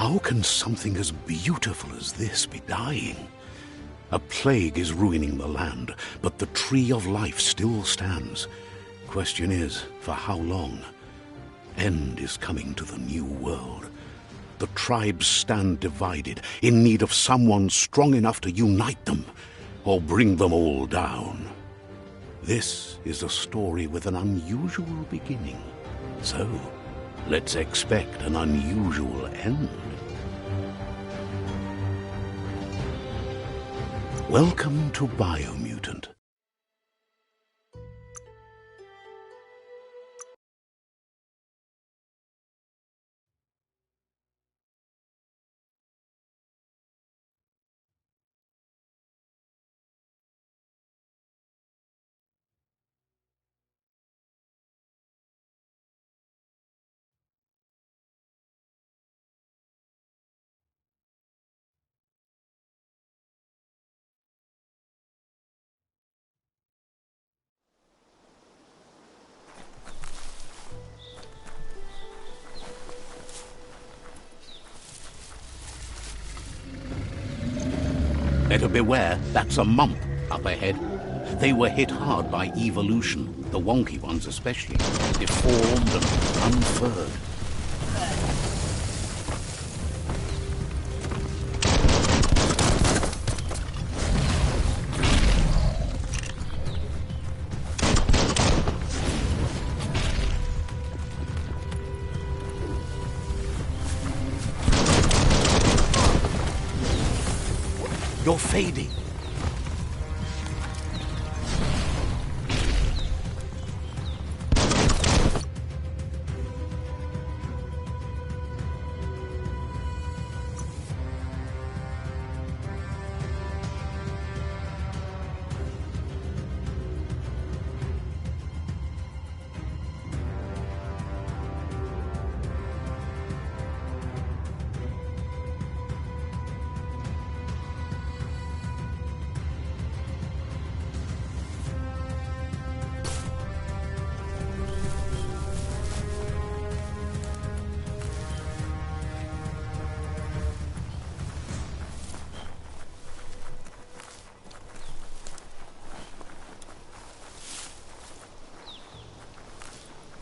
How can something as beautiful as this be dying? A plague is ruining the land, but the tree of life still stands. Question is, for how long? End is coming to the new world. The tribes stand divided, in need of someone strong enough to unite them, or bring them all down. This is a story with an unusual beginning. So, let's expect an unusual end. Welcome to Biomutant. Better beware, that's a mump up ahead. They were hit hard by evolution, the wonky ones especially, deformed and unfurred. You're fading.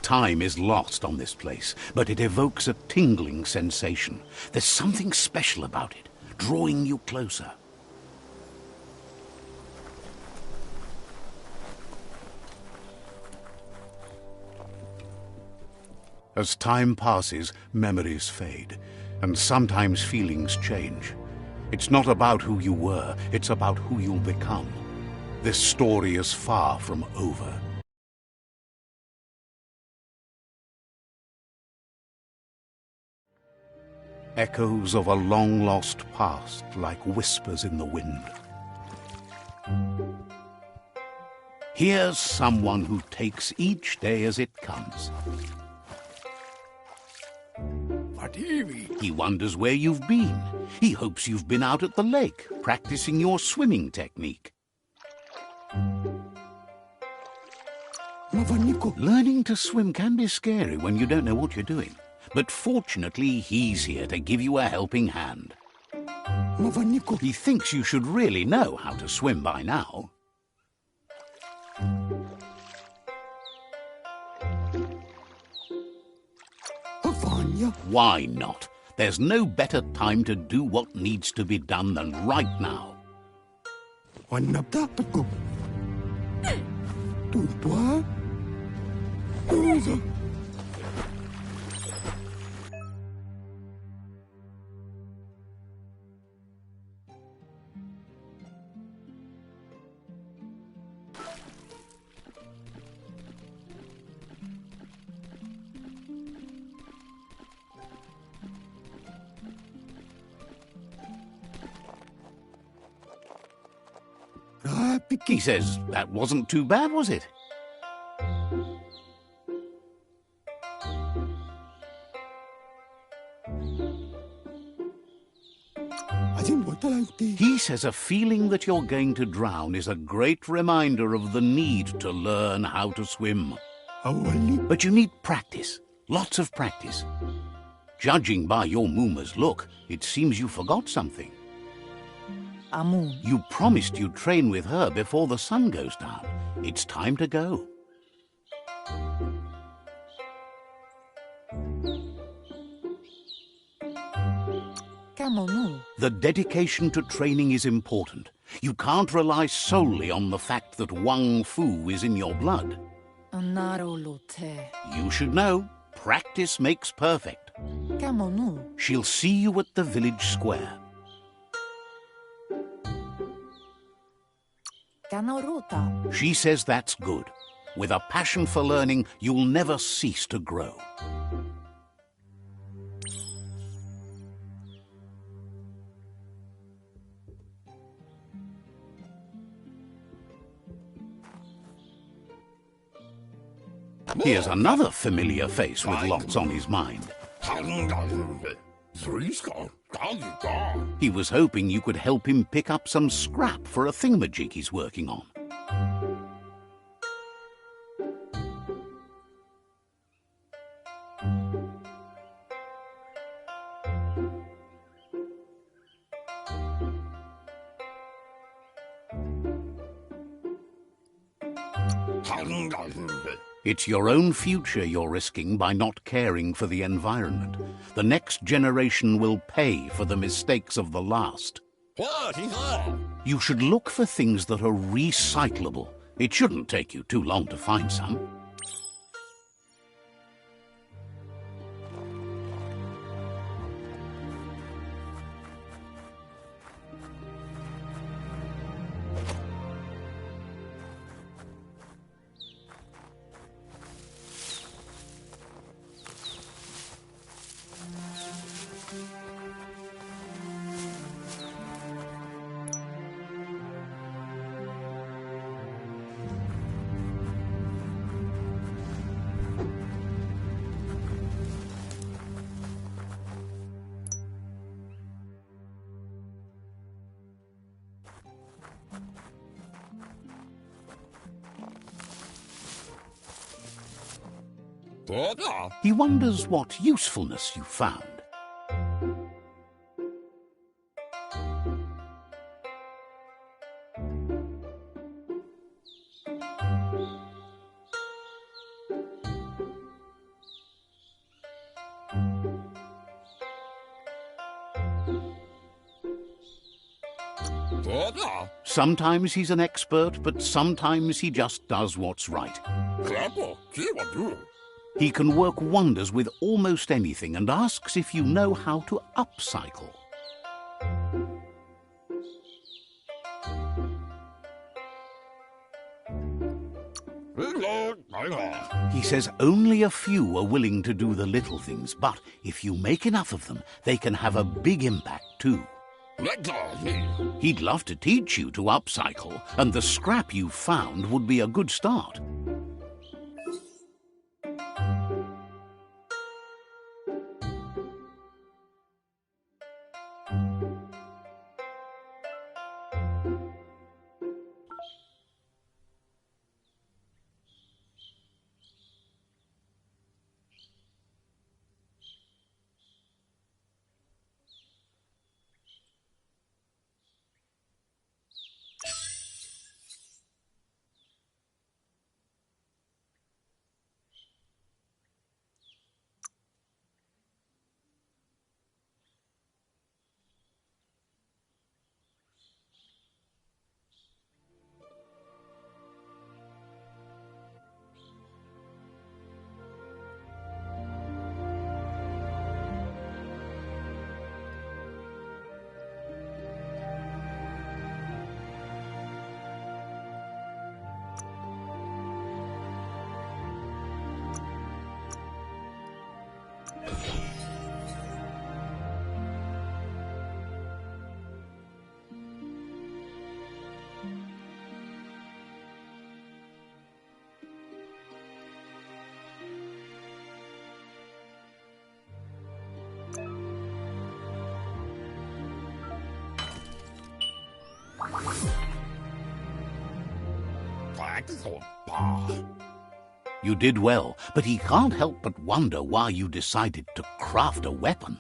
Time is lost on this place, but it evokes a tingling sensation. There's something special about it, drawing you closer. As time passes, memories fade, and sometimes feelings change. It's not about who you were, it's about who you'll become. This story is far from over. Echoes of a long-lost past, like whispers in the wind. Here's someone who takes each day as it comes. He wonders where you've been. He hopes you've been out at the lake, practicing your swimming technique. Learning to swim can be scary when you don't know what you're doing. But fortunately, he's here to give you a helping hand. He thinks you should really know how to swim by now. Why not? There's no better time to do what needs to be done than right now. He says that wasn't too bad, was it? He says a feeling that you're going to drown is a great reminder of the need to learn how to swim. But you need practice, lots of practice. Judging by your Mooma's look, it seems you forgot something. Amun. You promised you'd train with her before the sun goes down. It's time to go. Kamonu. The dedication to training is important. You can't rely solely on the fact that Wang Fu is in your blood. Anarolote. You should know, practice makes perfect. Kamonu. She'll see you at the village square. Kanorota. She says that's good. With a passion for learning, you'll never cease to grow. Here's another familiar face with lots on his mind. He was hoping you could help him pick up some scrap for a thingamajig he's working on. It's your own future you're risking by not caring for the environment. The next generation will pay for the mistakes of the last. You should look for things that are recyclable. It shouldn't take you too long to find some. He wonders what usefulness you found. Sometimes he's an expert, but sometimes he just does what's right. He can work wonders with almost anything and asks if you know how to upcycle. He says only a few are willing to do the little things, but if you make enough of them, they can have a big impact too. He'd love to teach you to upcycle, and the scrap you found would be a good start. You did well, but he can't help but wonder why you decided to craft a weapon.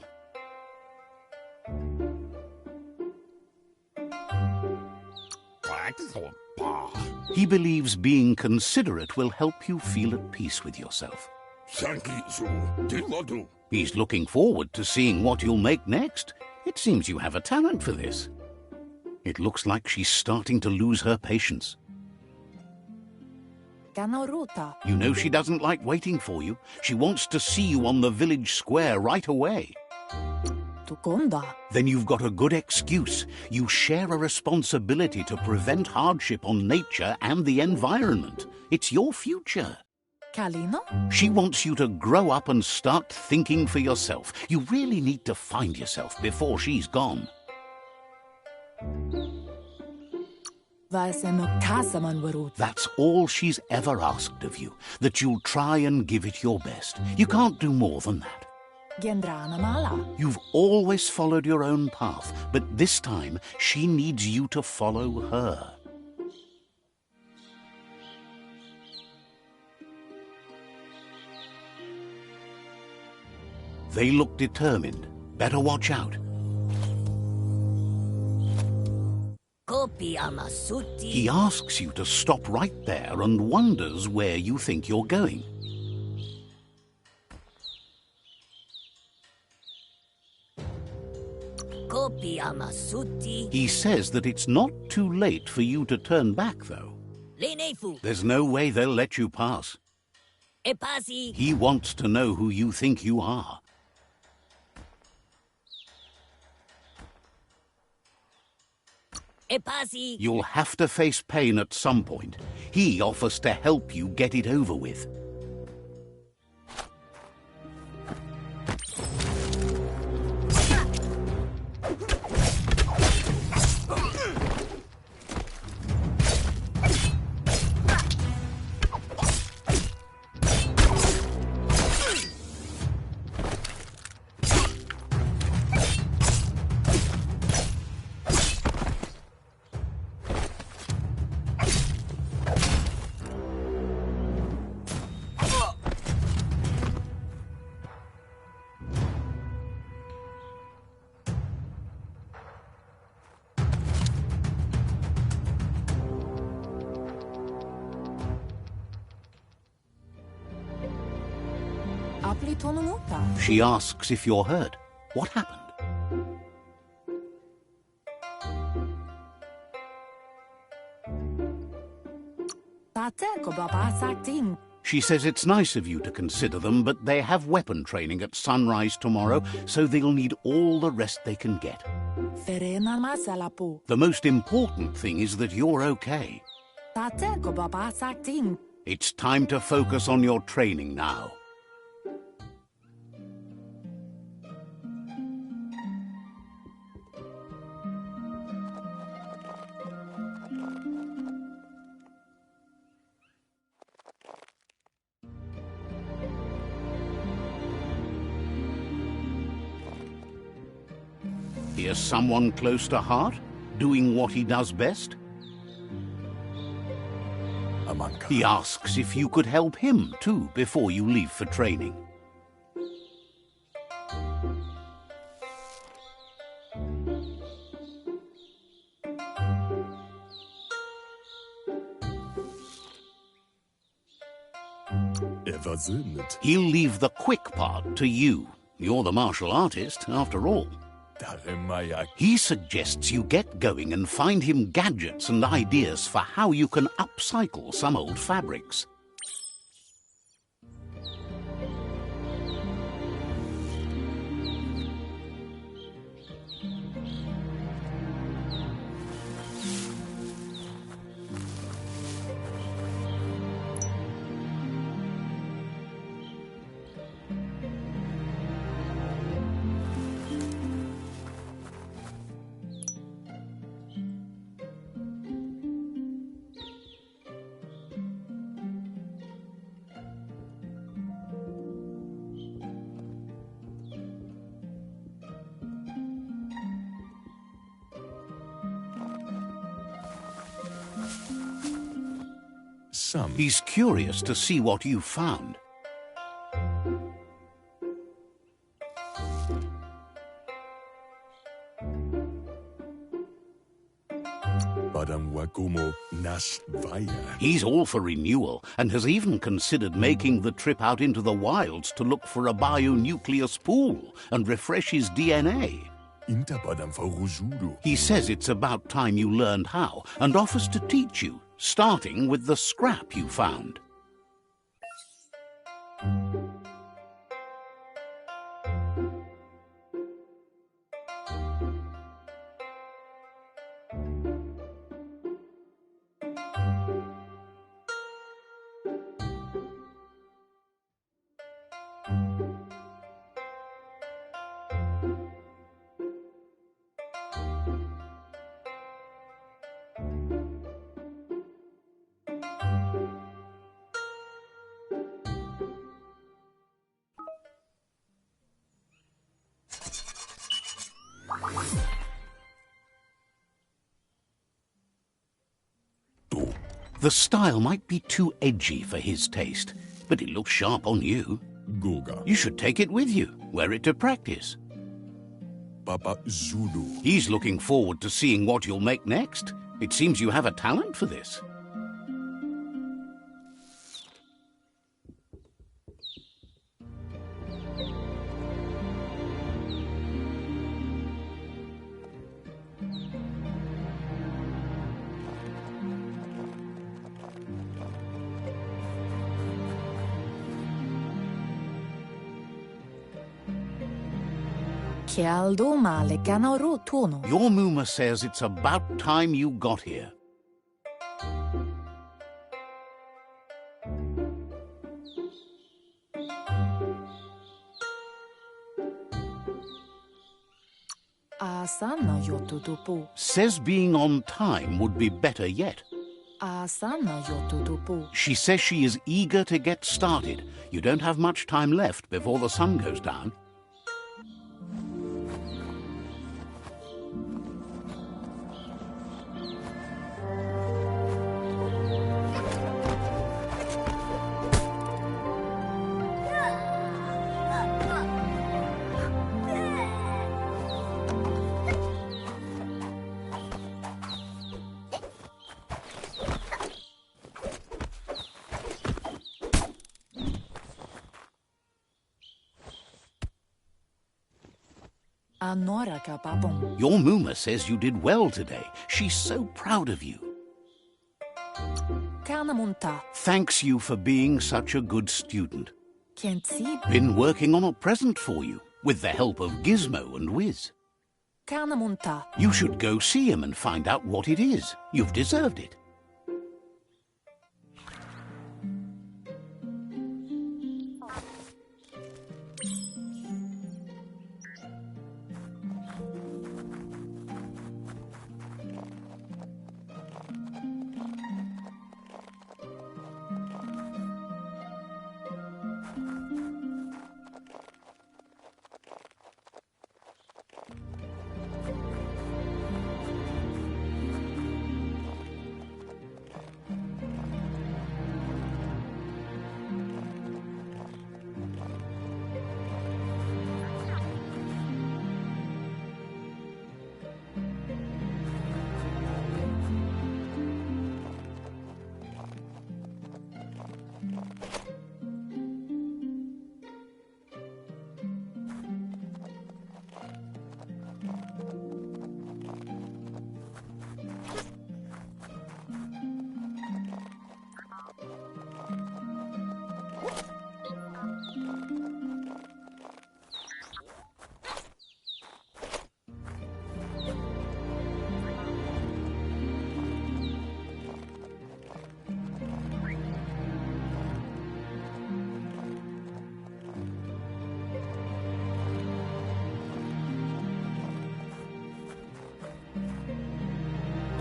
He believes being considerate will help you feel at peace with yourself. He's looking forward to seeing what you'll make next. It seems you have a talent for this. It looks like she's starting to lose her patience. You know she doesn't like waiting for you. She wants to see you on the village square right away. Then you've got a good excuse. You share a responsibility to prevent hardship on nature and the environment. It's your future. She wants you to grow up and start thinking for yourself. You really need to find yourself before she's gone. That's all she's ever asked of you, that you'll try and give it your best. You can't do more than that. You've always followed your own path, but this time she needs you to follow her. They look determined. Better watch out. He asks you to stop right there and wonders where you think you're going. He says that it's not too late for you to turn back, though. There's no way they'll let you pass. He wants to know who you think you are. You'll have to face pain at some point. He offers to help you get it over with. She asks if you're hurt. What happened? She says it's nice of you to consider them, but they have weapon training at sunrise tomorrow, so they'll need all the rest they can get. The most important thing is that you're okay. It's time to focus on your training now. Here's someone close to heart, doing what he does best. He asks if you could help him, too, before you leave for training. He'll leave the quick part to you. You're the martial artist, after all. He suggests you get going and find him gadgets and ideas for how you can upcycle some old fabrics. some. He's curious to see what you've found. Padam wakumo nas vaya. He's all for renewal and has even considered making the trip out into the wilds to look for a bionucleus pool and refresh his DNA. Inta padam faurujudo. He says it's about time you learned how and offers to teach you, starting with the scrap you found. The style might be too edgy for his taste, but it looks sharp on you. Goga. You should take it with you, wear it to practice. Papa Zulu. He's looking forward to seeing what you'll make next. It seems you have a talent for this. Your Muma says it's about time you got here. Says being on time would be better yet. She says she is eager to get started. You don't have much time left before the sun goes down. Your Muma says you did well today. She's so proud of you. Thanks you for being such a good student. Been working on a present for you, with the help of Gizmo and Wiz. You should go see him and find out what it is. You've deserved it.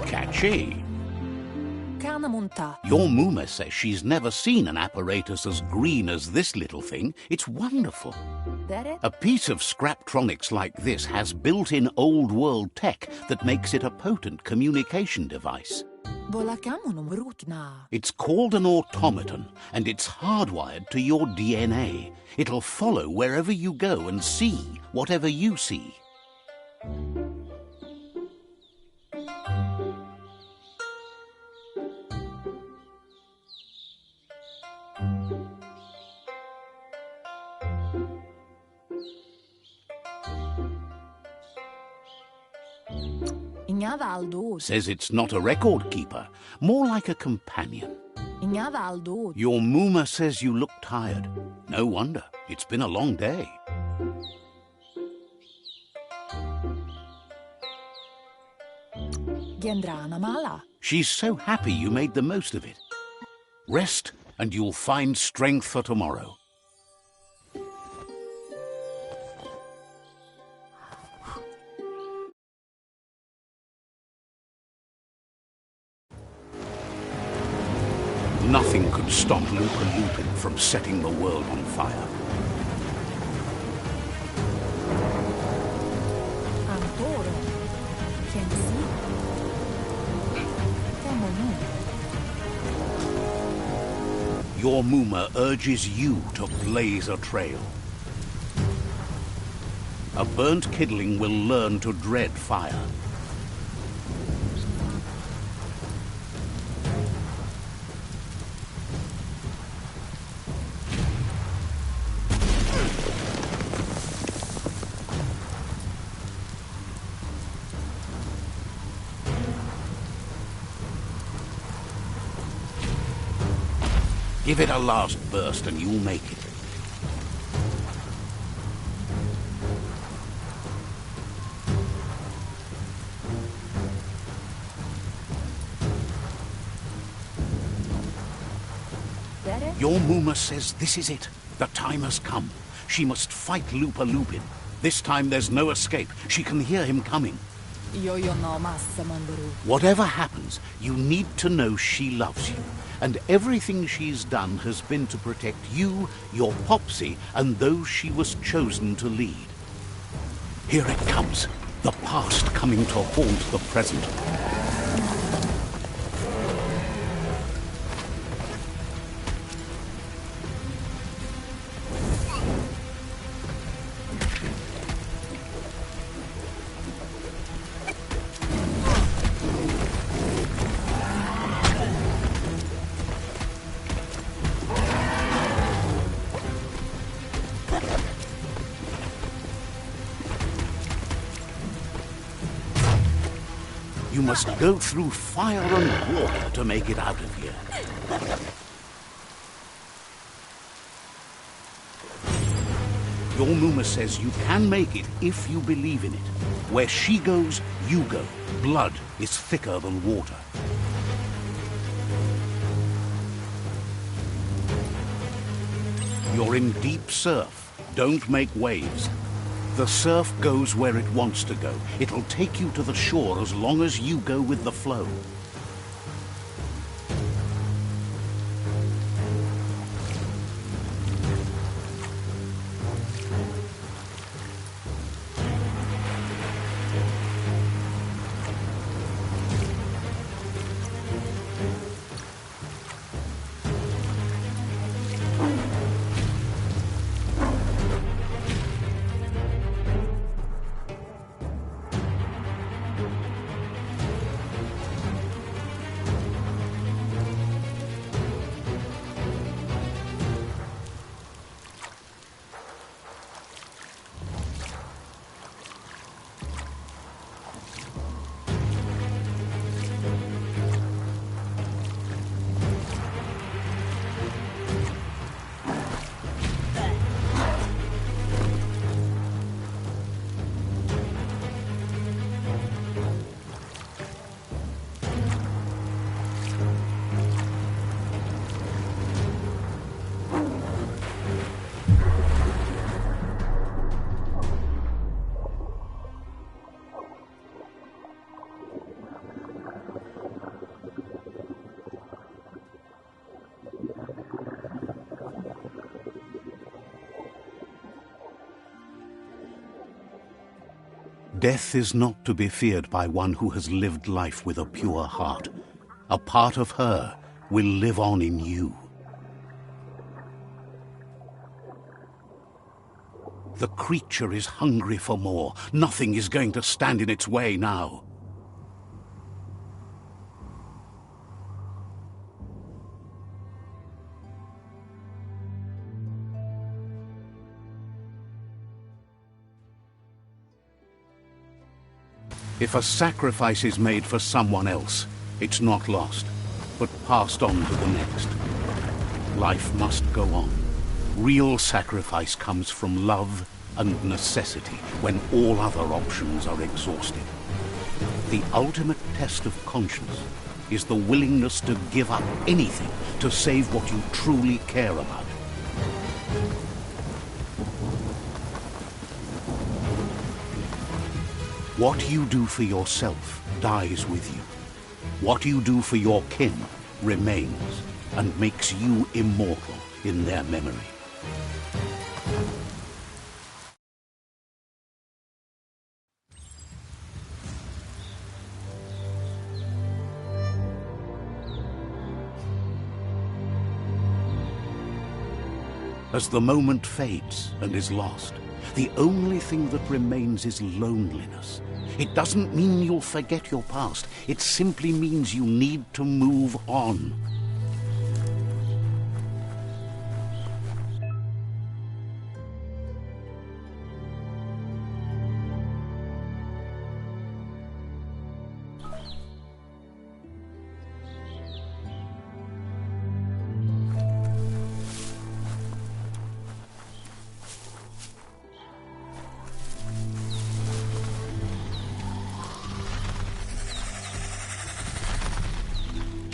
Catchy. Your Muma says she's never seen an apparatus as green as this little thing. It's wonderful. A piece of Scraptronics like this has built-in old-world tech that makes it a potent communication device. Volakamunum rutna. It's called an automaton, and it's hardwired to your DNA. It'll follow wherever you go and see whatever you see. Ingavaldo. Says it's not a record keeper, more like a companion. Ingavaldo. Your Muma says you look tired. No wonder. It's been a long day. Gendrana mala. She's so happy you made the most of it. Rest, and you'll find strength for tomorrow. Nothing could stop Lupin from setting the world on fire. Antoro. Kensi. Temonu. Your Muma urges you to blaze a trail. A burnt kidling will learn to dread fire. Give it a last burst and you'll make it. Your Muma says this is it. The time has come. She must fight Lupin. This time there's no escape. She can hear him coming. Yo no massa mandaru. Whatever happens, you need to know she loves you. And everything she's done has been to protect you, your Popsy, and those she was chosen to lead. Here it comes. The past coming to haunt the present. You must go through fire and water to make it out of here. Your Muma says you can make it if you believe in it. Where she goes, you go. Blood is thicker than water. You're in deep surf. Don't make waves. The surf goes where it wants to go. It'll take you to the shore as long as you go with the flow. Death is not to be feared by one who has lived life with a pure heart. A part of her will live on in you. The creature is hungry for more. Nothing is going to stand in its way now. If a sacrifice is made for someone else, it's not lost, but passed on to the next. Life must go on. Real sacrifice comes from love and necessity when all other options are exhausted. The ultimate test of conscience is the willingness to give up anything to save what you truly care about. What you do for yourself dies with you. What you do for your kin remains and makes you immortal in their memory. As the moment fades and is lost, the only thing that remains is loneliness. It doesn't mean you'll forget your past. It simply means you need to move on.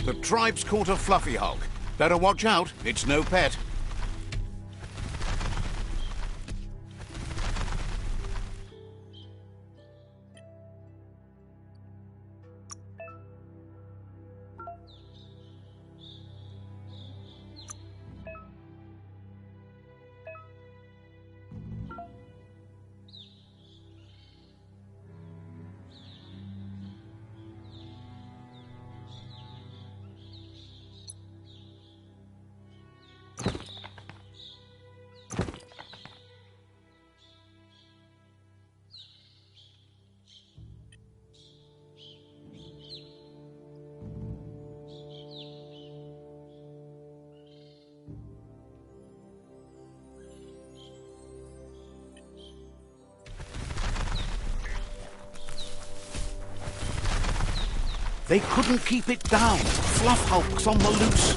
The tribe's caught a fluffy hulk. Better watch out, it's no pet. They couldn't keep it down. Fluff hulk's on the loose.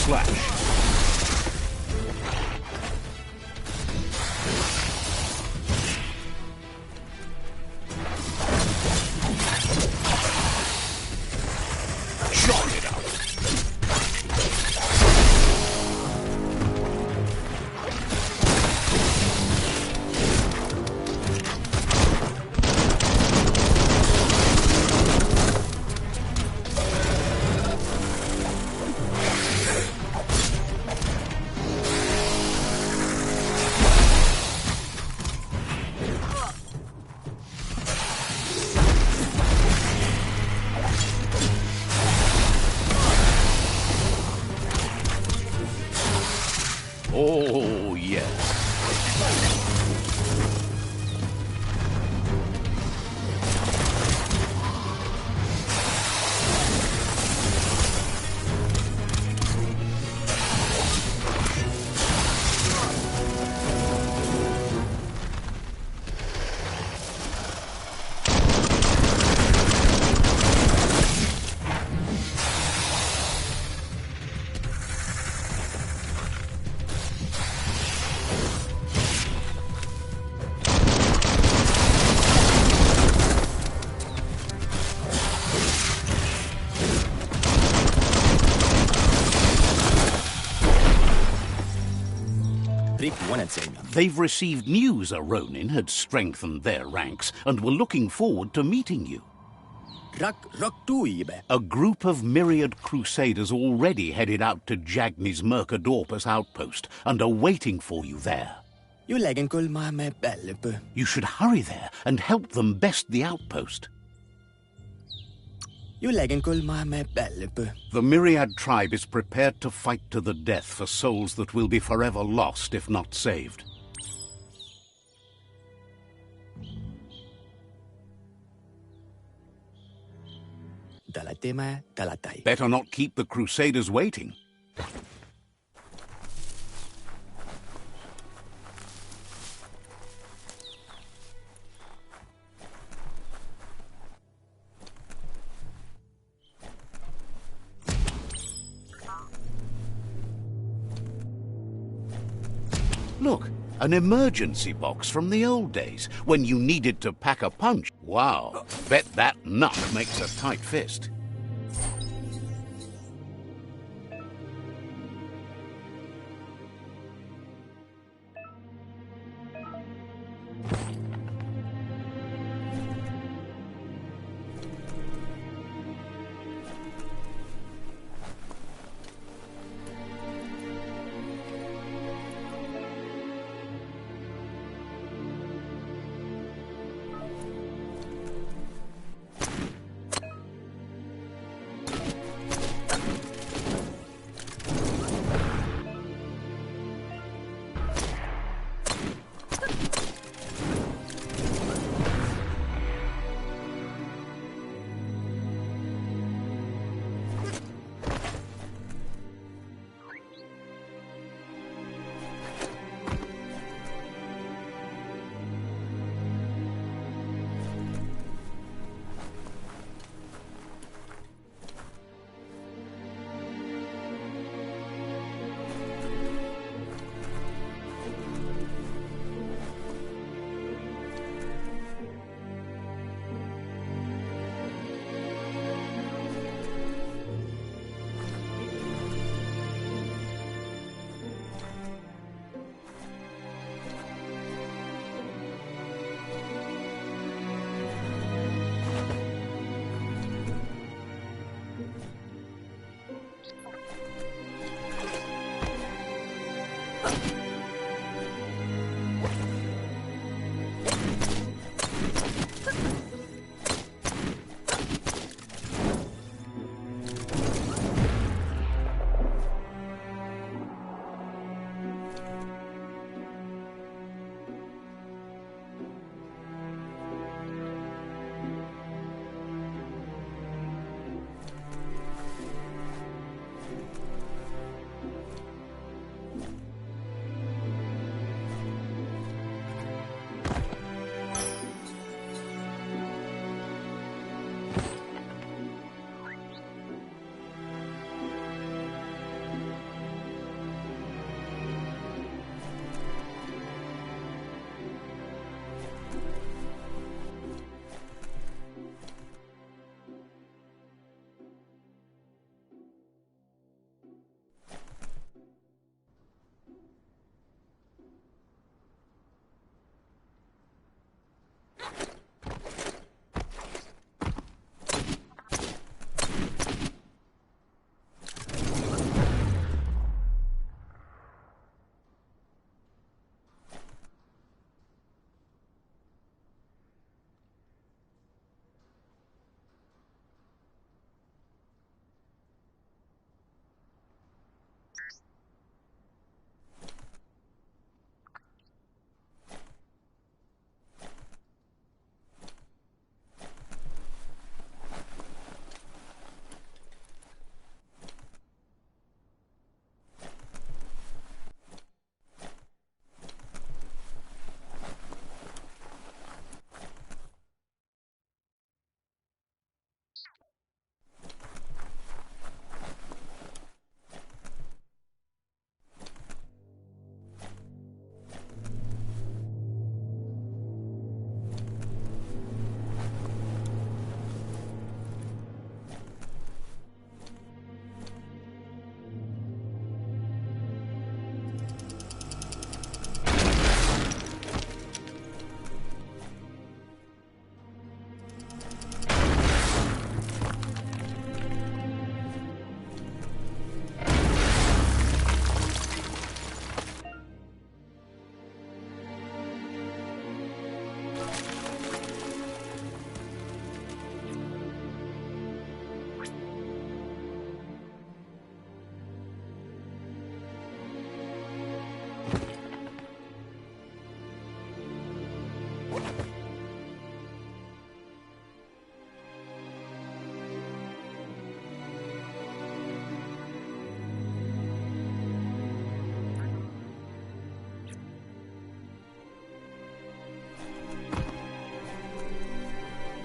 Slash. Jog it out. Oh, yes. They've received news a Ronin had strengthened their ranks and were looking forward to meeting you. A group of myriad crusaders already headed out to Jagni's Mercadorpus outpost and are waiting for you there. You should hurry there and help them best the outpost. The Myriad tribe is prepared to fight to the death for souls that will be forever lost if not saved. Better not keep the Crusaders waiting. Look, an emergency box from the old days, when you needed to pack a punch. Wow, bet that nut makes a tight fist.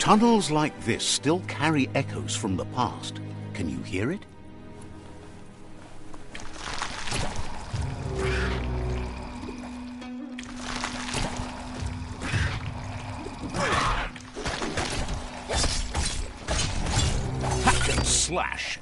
Tunnels like this still carry echoes from the past. Can you hear it? Hack and slash.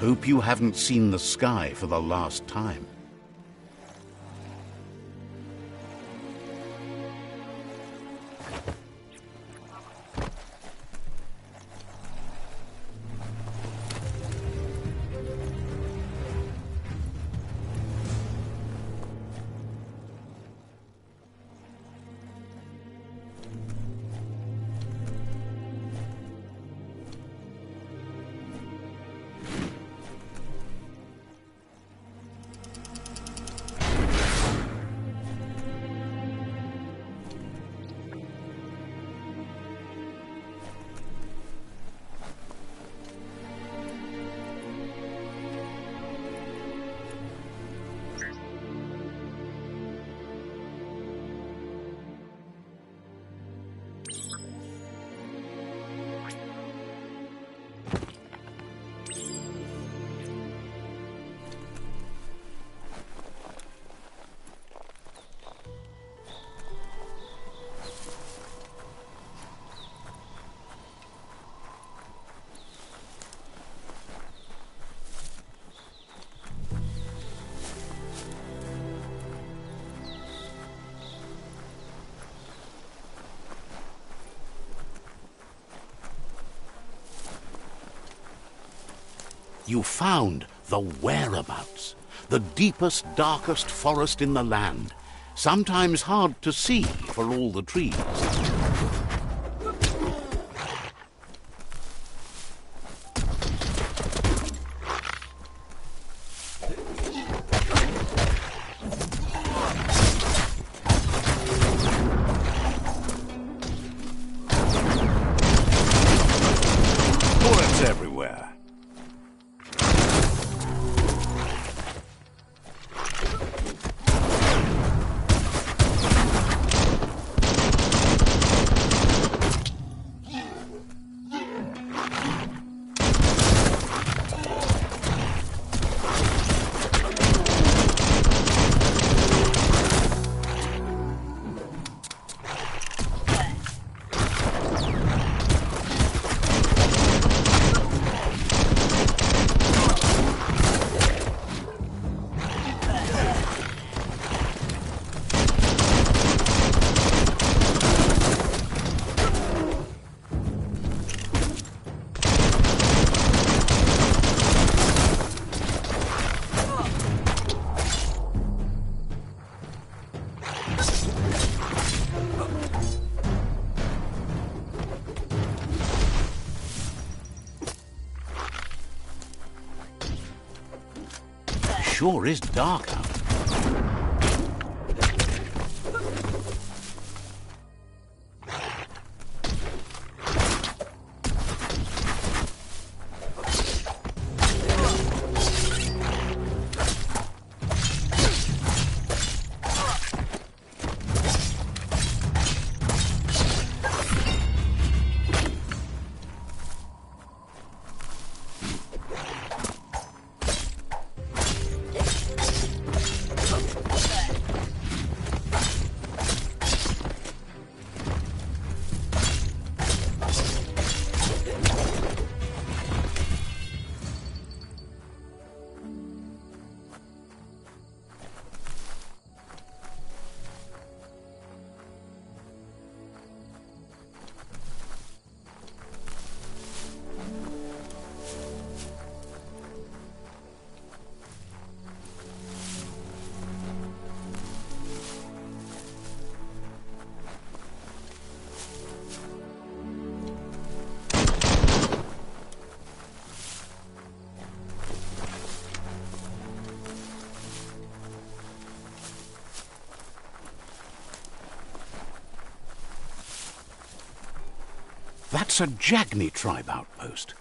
Hope you haven't seen the sky for the last time. You found the whereabouts, the deepest, darkest forest in the land, sometimes hard to see for all the trees. Bullets everywhere. sure is dark out. That's a Jagni tribe outpost.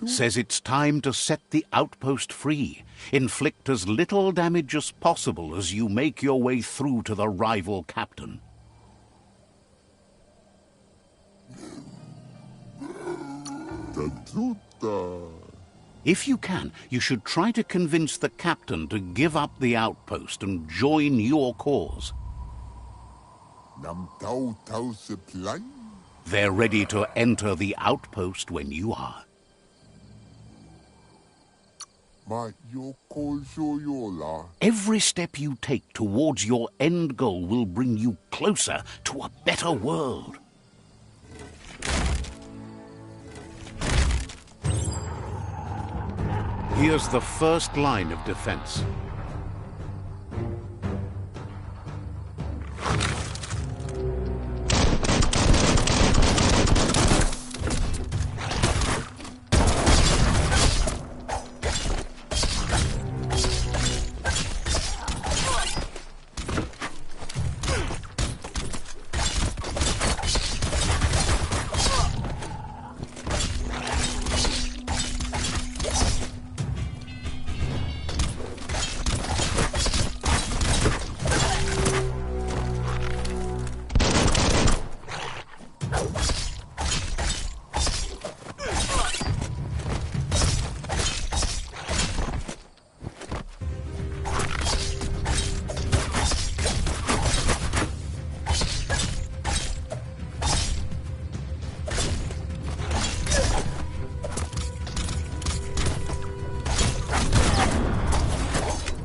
Says it's time to set the outpost free. Inflict as little damage as possible as you make your way through to the rival captain. If you can, you should try to convince the captain to give up the outpost and join your cause. They're ready to enter the outpost when you are. Every step you take towards your end goal will bring you closer to a better world. Here's the first line of defense.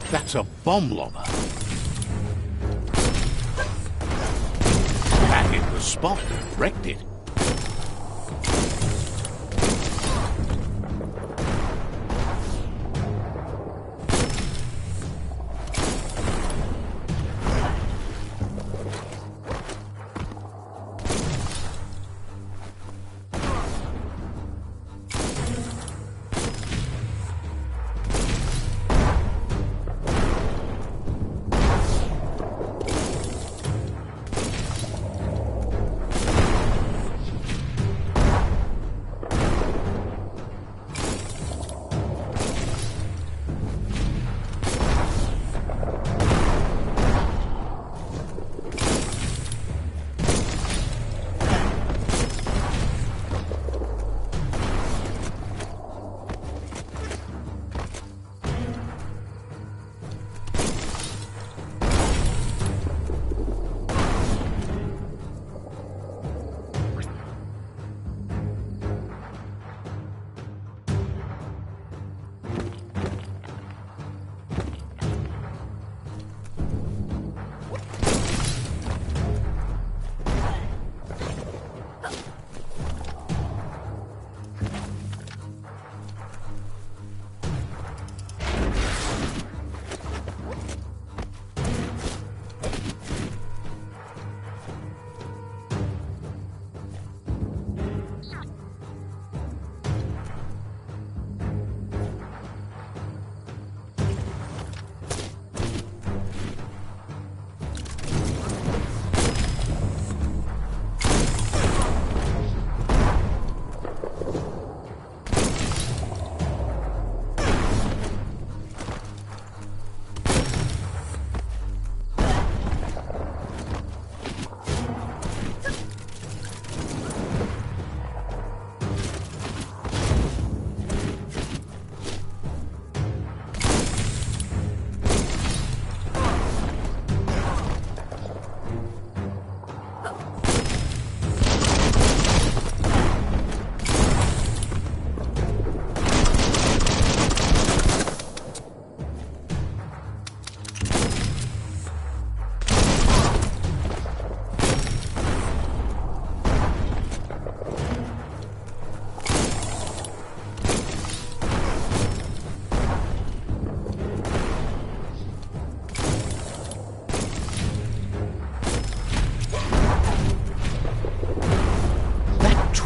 That's a bomb lobber. That hit the spot, wrecked it.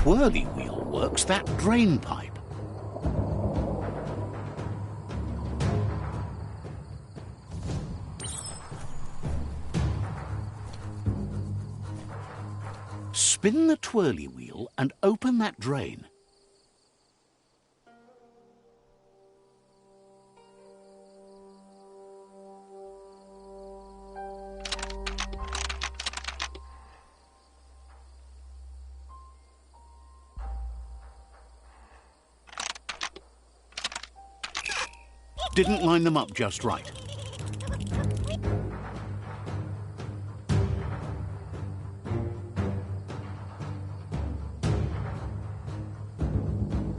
Twirly wheel works that drain pipe. Spin the twirly wheel and open that drain. Didn't line them up just right.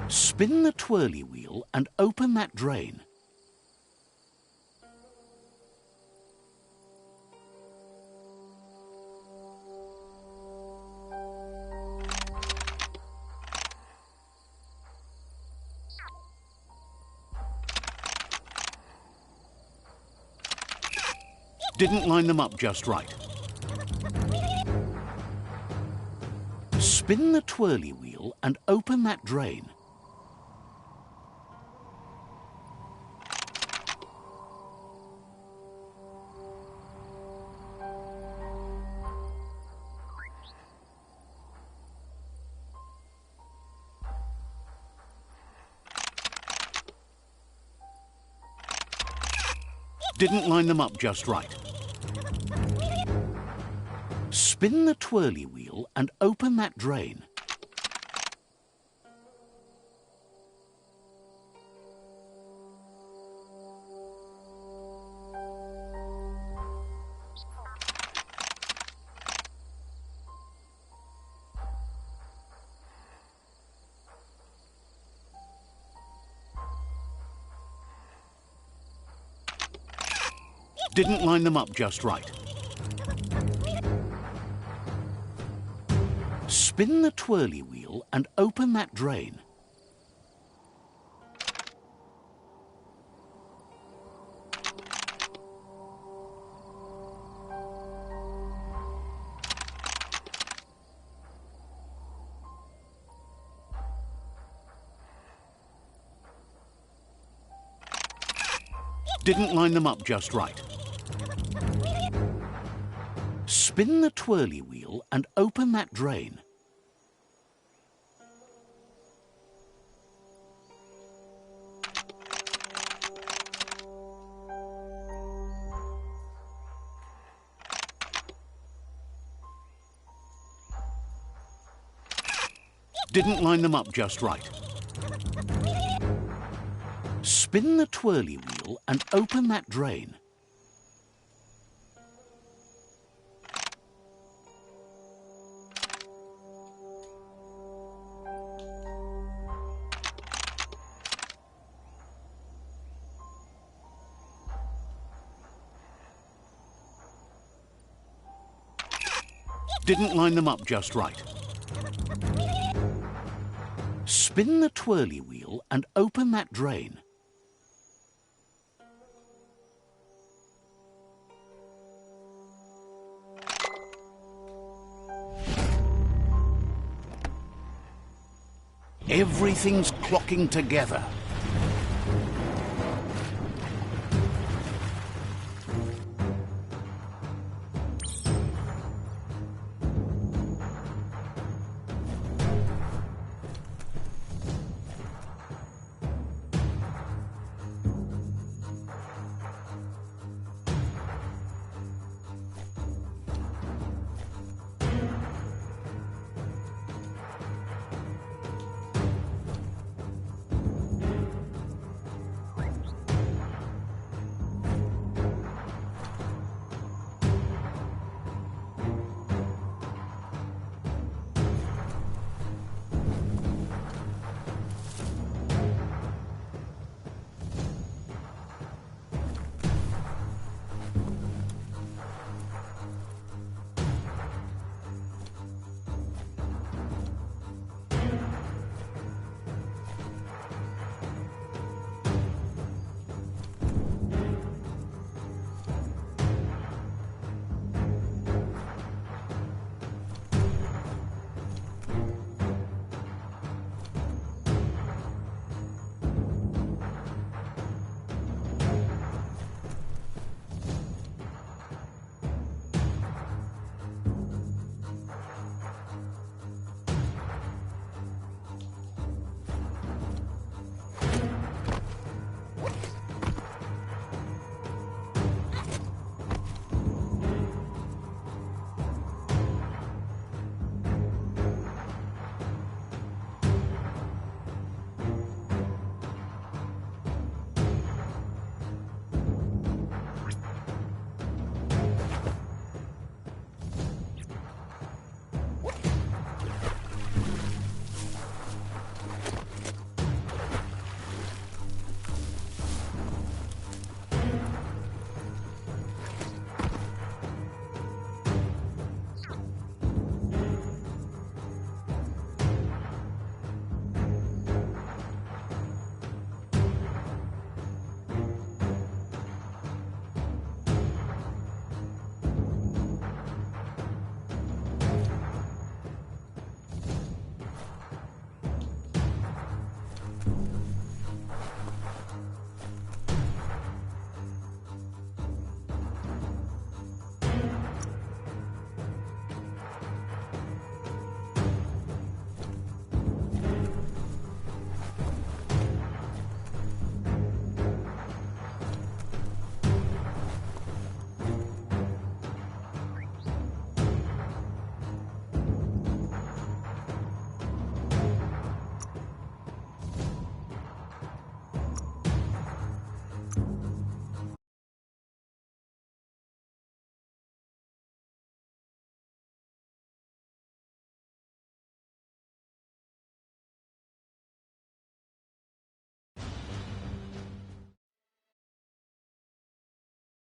Spin the twirly wheel and open that drain. Didn't line them up just right. Spin the twirly wheel and open that drain. Didn't line them up just right. Spin the twirly wheel and open that drain. Didn't line them up just right. Spin the twirly wheel and open that drain. Didn't line them up just right. Spin the twirly wheel and open that drain. Didn't line them up just right. Spin the twirly wheel and open that drain. Didn't line them up just right. Spin the twirly wheel and open that drain. Everything's clocking together.